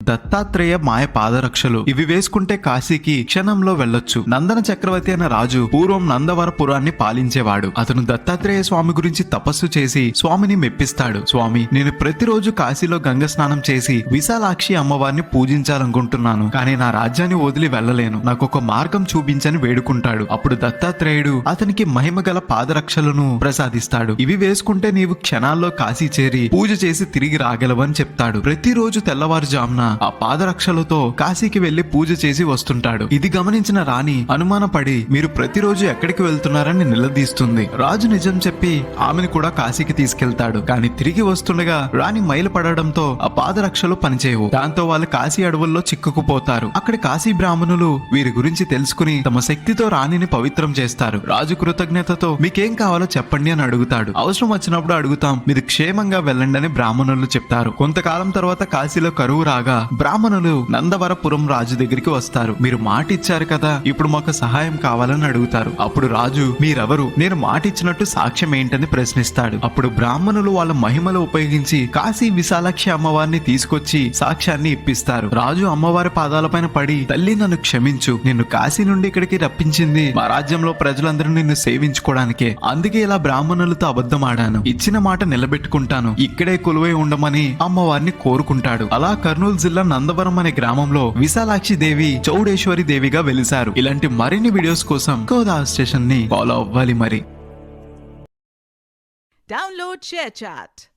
దత్తాత్రేయ మాయ పాదరక్షలు ఇవి వేసుకుంటే కాశీకి క్షణంలో వెళ్ళొచ్చు. నందన చక్రవర్తి అనే రాజు పూర్వం నందవరపురాన్ని పాలించేవాడు. అతను దత్తాత్రేయ స్వామి గురించి తపస్సు చేసి స్వామిని మెప్పిస్తాడు. స్వామి, నేను ప్రతిరోజు కాశీలో గంగ స్నానం చేసి విశాలాక్షి అమ్మవారిని పూజించాలనుకుంటున్నాను. కానీ నా రాజ్యాన్ని వదిలి వెళ్ళలేను. నాకు ఒక మార్గం చూపించని వేడుకుంటాడు. అప్పుడు దత్తాత్రేయుడు అతనికి మహిమగల పాదరక్షలను ప్రసాదిస్తాడు. ఇవి వేసుకుంటే నీవు క్షణాల్లో కాశీ చేరి పూజ చేసి తిరిగి రాగలవని చెప్తాడు. ప్రతిరోజు తెల్లవారుజామున ఆ పాదరక్షలతో కాశీకి వెళ్లి పూజ చేసి వస్తుంటాడు. ఇది గమనించిన రాణి అనుమానపడి మీరు ప్రతిరోజు ఎక్కడికి వెళ్తున్నారని నిలదీస్తుంది. రాజు నిజం చెప్పి ఆమెను కూడా కాశీకి తీసుకెళ్తాడు. కానీ తిరిగి వస్తుండగా రాణి మైలుపడడంతో ఆ పాదరక్షలు పనిచేయవు. దాంతో వాళ్ళు కాశీ అడవుల్లో చిక్కుకుపోతారు. అక్కడ కాశీ బ్రాహ్మణులు వీరి గురించి తెలుసుకుని తమ శక్తితో రాణిని పవిత్రం చేస్తారు. రాజు కృతజ్ఞతతో మీకేం కావాలో చెప్పండి అని అడుగుతాడు. అవసరం వచ్చినప్పుడు అడుగుతాం, మీరు క్షేమంగా వెళ్ళండి అని బ్రాహ్మణులు చెప్తారు. కొంతకాలం తర్వాత కాశీలో కరువు రాగా బ్రాహ్మణులు నందవరపురం రాజు దగ్గరికి వస్తారు. మీరు మాట ఇచ్చారు కదా, ఇప్పుడు మాకు సహాయం కావాలని అడుగుతారు. అప్పుడు రాజు మీరెవరు, నేను మాట ఇచ్చినట్టు సాక్ష్యం ఏంటని ప్రశ్నిస్తాడు. అప్పుడు బ్రాహ్మణులు వాళ్ళ మహిమలు ఉపయోగించి కాశీ విశాలాక్షి అమ్మవారిని తీసుకొచ్చి సాక్ష్యాన్ని ఇప్పిస్తారు. రాజు అమ్మవారి పాదాలపైన పడి, తల్లి నన్ను క్షమించు, నిన్ను కాశీ నుండి ఇక్కడికి రప్పించింది మా రాజ్యంలో ప్రజలందరూ నిన్ను సేవించుకోవడానికే. అందుకే ఇలా బ్రాహ్మణులతో అబద్ధం ఆడాను. ఇచ్చిన మాట నిలబెట్టుకుంటాను. ఇక్కడే కొలువై ఉండమని అమ్మవారిని కోరుకుంటాడు. అలా కర్నూలు జిల్లా నందవరం అనే గ్రామంలో విశాలాక్షి దేవి చౌడేశ్వరి దేవిగా వెలిశారు. ఇలాంటి మరిన్ని వీడియోస్ కోసం గోదావరి స్టేషన్ ని ఫాలో అవ్వాలి. మరి Download ShareChat.